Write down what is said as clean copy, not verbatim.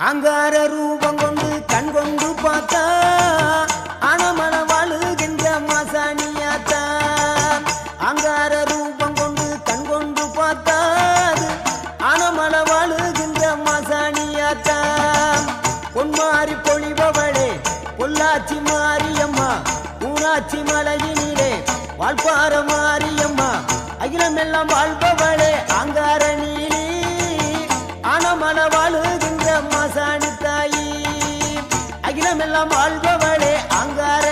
அங்கார ரூபம் கொண்டு கண் கொண்டு பார்த்தா அனமன வாழுகின்ற மாசாணியாத்தா. அங்கார ரூபம் கொண்டு கண் கொண்டு பார்த்தா அனமன வாழுகின்ற மாசாணியாத்தா. பொன்மாரி பொழிபவளே பொள்ளாச்சி மாரியம்மா, ஊராட்சி மலையினிலே வாழ்பார மாரியம்மா, அகிலமெல்லாம் வாழ்பவளே அங்கார நீலி, அனமன வாழுகின்ற மாசாணி தாயி, அகிலமெல்லாம் வாழ்பவளே அங்கார